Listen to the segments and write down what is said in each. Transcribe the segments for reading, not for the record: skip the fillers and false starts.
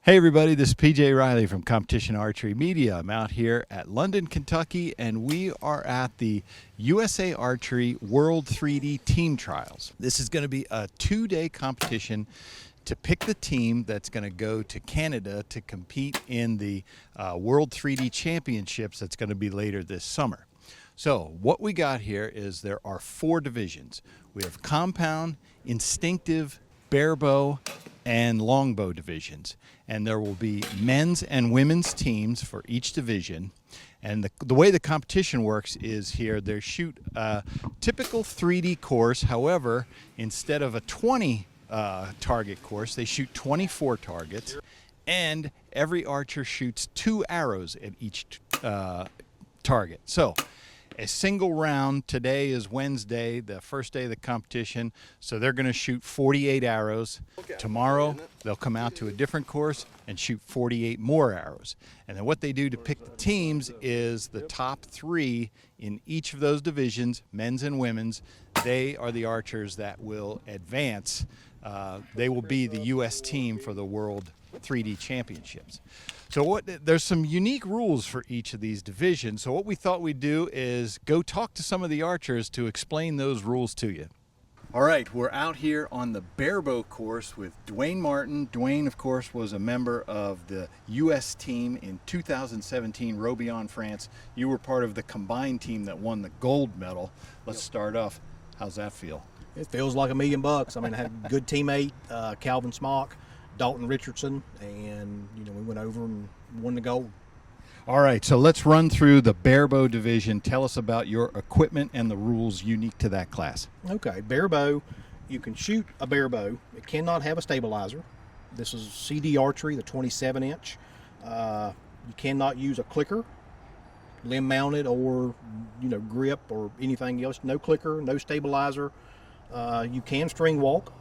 Hey everybody, this is PJ Riley from Competition Archery Media. I'm out here at London, Kentucky, and we are at the USA Archery World 3D Team Trials. This is going to be a two-day competition to pick the team that's going to go to Canada to compete in the World 3D Championships that's going to be later this summer. So what we got here is there are four divisions. We have compound, instinctive, barebow, and longbow divisions, and there will be men's and women's teams for each division. And the way the competition works is here they shoot a typical 3D course. However, instead of a 20 target course, they shoot 24 targets, and every archer shoots 2 arrows at each target. So a single round. Today is Wednesday, the first day of the competition, so they're going to shoot 48 arrows. Tomorrow they'll come out to a different course and shoot 48 more arrows. And then what they do to pick the teams is the top 3 in each of those divisions, men's and women's. They are the archers that will advance. They will be the U.S. team for the World 3D Championships. So there's some unique rules for each of these divisions. So what we thought we'd do is go talk to some of the archers to explain those rules to you. All right, we're out here on the barebow course with Duane Martin. Duane, of course, was a member of the U.S. team in 2017, Roubaix, France. You were part of the combined team that won the gold medal. Let's start off. How's that feel? It feels like $1 million. I mean, I had a good teammate, Calvin Smock, Dalton Richardson, and we went over and won the gold. All right, so let's run through the barebow division. Tell us about your equipment and the rules unique to that class. Okay, barebow, you can shoot a barebow. It cannot have a stabilizer. This is CD archery, the 27-inch. You cannot use a clicker, limb mounted, or grip or anything else. No clicker, no stabilizer. You can string walk.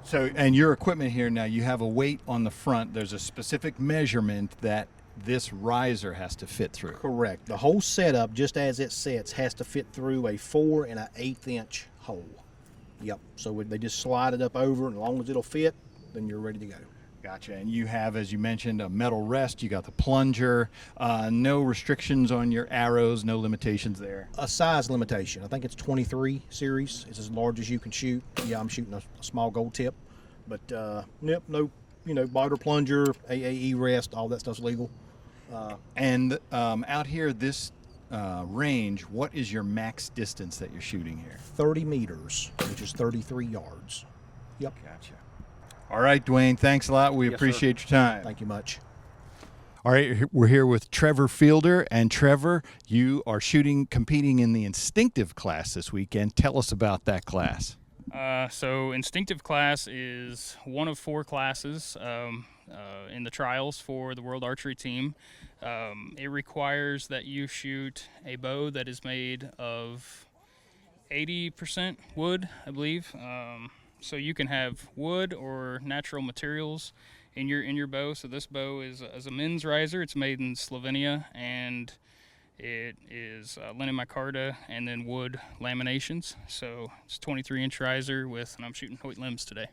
So, and your equipment here now, you have a weight on the front. There's a specific measurement that this riser has to fit through. Correct. The whole setup, just as it sets, has to fit through a 4 and an 1/8 inch hole. Yep. So they just slide it up over, and as long as it'll fit, then you're ready to go. Gotcha. And you have, as you mentioned, a metal rest. You got the plunger. No restrictions on your arrows. No limitations there. A size limitation. I think it's 23 series. It's as large as you can shoot. Yeah, I'm shooting a small gold tip, but yep, no, biter plunger, AAE rest, all that stuff's legal. And out here, this range, what is your max distance that you're shooting here? 30 meters, which is 33 yards. Yep. Gotcha. All right, Duane, thanks a lot. We appreciate your time. Thank you much. All right, we're here with Trevor Fielder. And Trevor, you are competing in the instinctive class this weekend. Tell us about that class. So instinctive class is one of 4 classes in the trials for the World Archery Team. It requires that you shoot a bow that is made of 80% wood, I believe. So you can have wood or natural materials in your bow. So this bow is a men's riser. It's made in Slovenia, and it is linen micarta and then wood laminations. So it's 23-inch riser and I'm shooting Hoyt limbs today.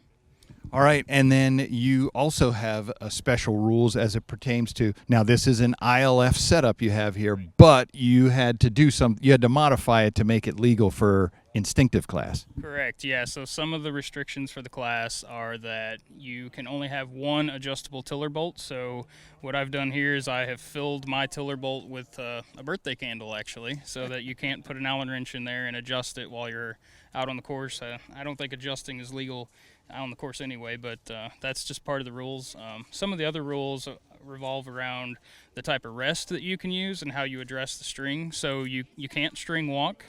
All right, and then you also have special rules as it pertains to, now this is an ILF setup you have here, but you had to modify it to make it legal for instinctive class. Correct, yeah. So some of the restrictions for the class are that you can only have one adjustable tiller bolt. So what I've done here is I have filled my tiller bolt with a birthday candle, actually, so that you can't put an Allen wrench in there and adjust it while you're out on the course. I don't think adjusting is legal on the course anyway, but that's just part of the rules. Some of the other rules revolve around the type of rest that you can use and how you address the string. So you can't string walk.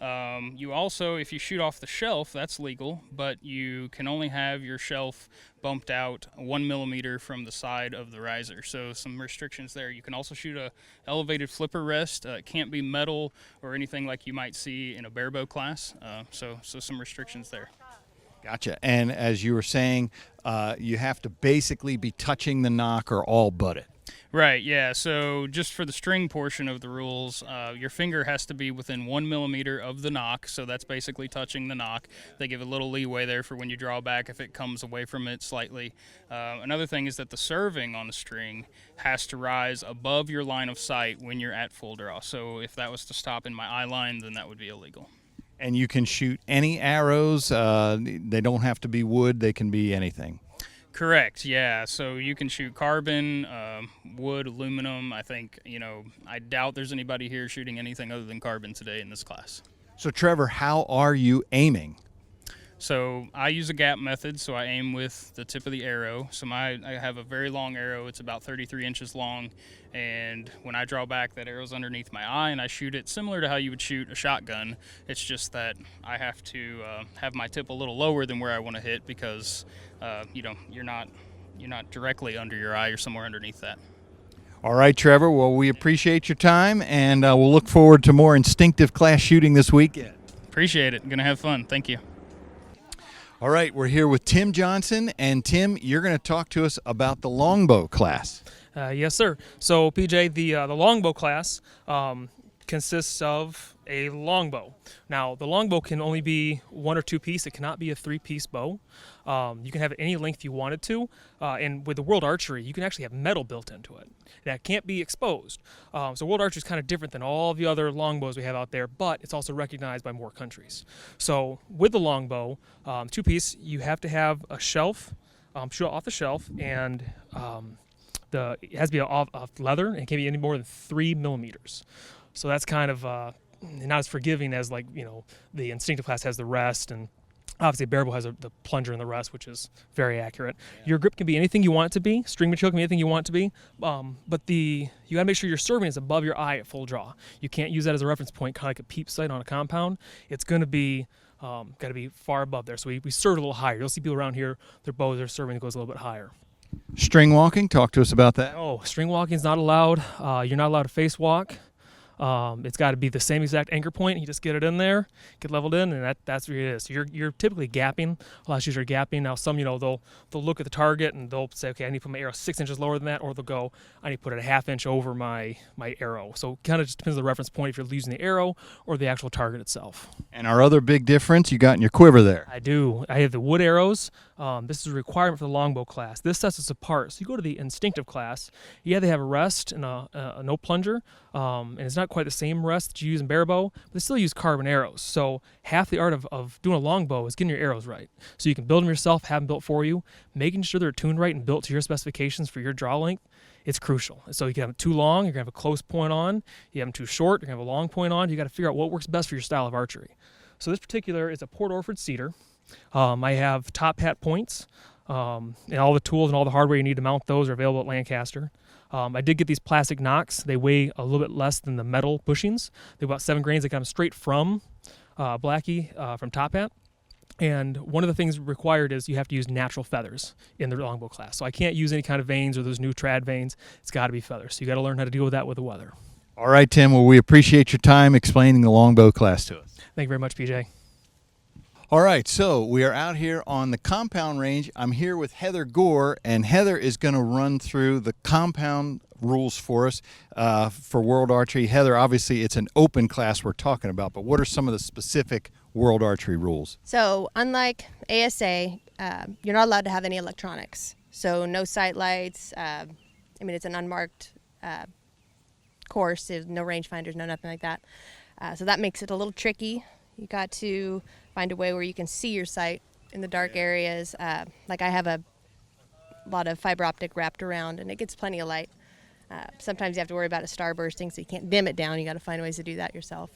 You also, if you shoot off the shelf, that's legal, but you can only have your shelf bumped out 1 millimeter from the side of the riser. So some restrictions there. You can also shoot a elevated flipper rest. It can't be metal or anything like you might see in a barebow class. So some restrictions there. Gotcha. And as you were saying, you have to basically be touching the nock or all but it. Right, yeah. So just for the string portion of the rules, your finger has to be within 1 millimeter of the nock, so that's basically touching the nock. They give a little leeway there for when you draw back if it comes away from it slightly. Another thing is that the serving on the string has to rise above your line of sight when you're at full draw. So if that was to stop in my eye line, then that would be illegal. And you can shoot any arrows. They don't have to be wood. They can be anything. Correct, yeah. So you can shoot carbon, wood, aluminum. I think, I doubt there's anybody here shooting anything other than carbon today in this class. So, Trevor, how are you aiming? So I use a gap method, so I aim with the tip of the arrow. So I have a very long arrow. It's about 33 inches long, and when I draw back, that arrow's underneath my eye, and I shoot it similar to how you would shoot a shotgun. It's just that I have to have my tip a little lower than where I want to hit because, you're not directly under your eye. You're somewhere underneath that. All right, Trevor. Well, we appreciate your time, and we'll look forward to more instinctive class shooting this weekend. Appreciate it. Going to have fun. Thank you. All right, we're here with Tim Johnson, and Tim, you're going to talk to us about the longbow class. Yes, sir. So, PJ, the longbow class consists of a longbow. Now, the longbow can only be 1 or 2 piece. It cannot be a 3-piece bow. You can have it any length you wanted to. And with the World Archery, you can actually have metal built into it. That can't be exposed. So World Archery is kind of different than all the other longbows we have out there, but it's also recognized by more countries. So with the longbow, 2-piece, you have to have a shelf, shoot off the shelf, and it has to be off leather, and it can't be any more than 3 millimeters. So that's kind of not as forgiving as the instinctive class has the rest, and obviously bearable has the plunger and the rest, which is very accurate. Yeah. Your grip can be anything you want it to be. String material can be anything you want it to be. But you got to make sure your serving is above your eye at full draw. You can't use that as a reference point, kind of like a peep sight on a compound. It's going to be got to be far above there. So we serve a little higher. You'll see people around here, their bows, their serving goes a little bit higher. String walking, talk to us about that. Oh, string walking is not allowed. You're not allowed to face walk. It's got to be the same exact anchor point. You just get it in there, get leveled in, and that's where it is. So you're typically gapping. A lot of shooters are gapping. Now some, they'll look at the target and they'll say, okay, I need to put my arrow 6 inches lower than that, or they'll go, I need to put it a 1/2 inch over my arrow. So it kind of just depends on the reference point if you're using the arrow or the actual target itself. And our other big difference you got in your quiver there. I do. I have the wood arrows. This is a requirement for the longbow class. This sets us apart. So you go to the instinctive class, they have a rest and a no plunger, and it's not quite the same rest that you use in bare bow, but they still use carbon arrows. So half the art of doing a longbow is getting your arrows right. So you can build them yourself, have them built for you, making sure they're tuned right and built to your specifications for your draw length. It's crucial. So you can have them too long, you're going to have a close point on. You have them too short, you're going to have a long point on. You got to figure out what works best for your style of archery. So this particular is a Port Orford cedar. I have top hat points, and all the tools and all the hardware you need to mount those are available at Lancaster. I did get these plastic nocks. They weigh a little bit less than the metal bushings. They're about 7 grains. They come straight from Blackie from Top Hat. And one of the things required is you have to use natural feathers in the longbow class. So I can't use any kind of vanes or those new trad vanes. It's got to be feathers. So you got to learn how to deal with that with the weather. All right, Tim. Well, we appreciate your time explaining the longbow class to us. Thank you very much, PJ. All right, so we are out here on the compound range. I'm here with Heather Gore, and Heather is going to run through the compound rules for us for World Archery. Heather, obviously it's an open class we're talking about, but what are some of the specific World Archery rules? So unlike ASA, you're not allowed to have any electronics. So no sight lights. It's an unmarked course. There's no rangefinders, no nothing like that. So that makes it a little tricky. You got to find a way where you can see your sight in the dark areas. Like I have a lot of fiber optic wrapped around, and it gets plenty of light. Sometimes you have to worry about a star bursting, so you can't dim it down. You got to find ways to do that yourself.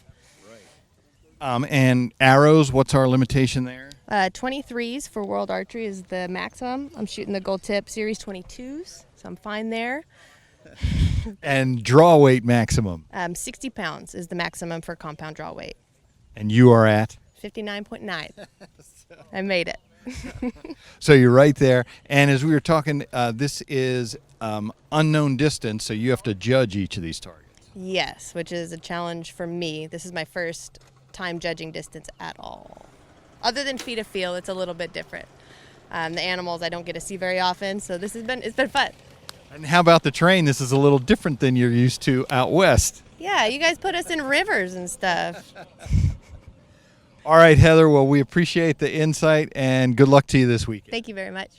Right. And arrows, what's our limitation there? 23s for World Archery is the maximum. I'm shooting the Gold Tip Series 22s, so I'm fine there. And draw weight maximum? 60 pounds is the maximum for compound draw weight. And you are at? 59.9. I made it. So you're right there. And as we were talking, this is unknown distance, so you have to judge each of these targets. Yes, which is a challenge for me. This is my first time judging distance at all. Other than feet of field, it's a little bit different. The animals I don't get to see very often, so it's been fun. And how about the terrain? This is a little different than you're used to out west. Yeah, you guys put us in rivers and stuff. All right, Heather. Well, we appreciate the insight and good luck to you this weekend. Thank you very much.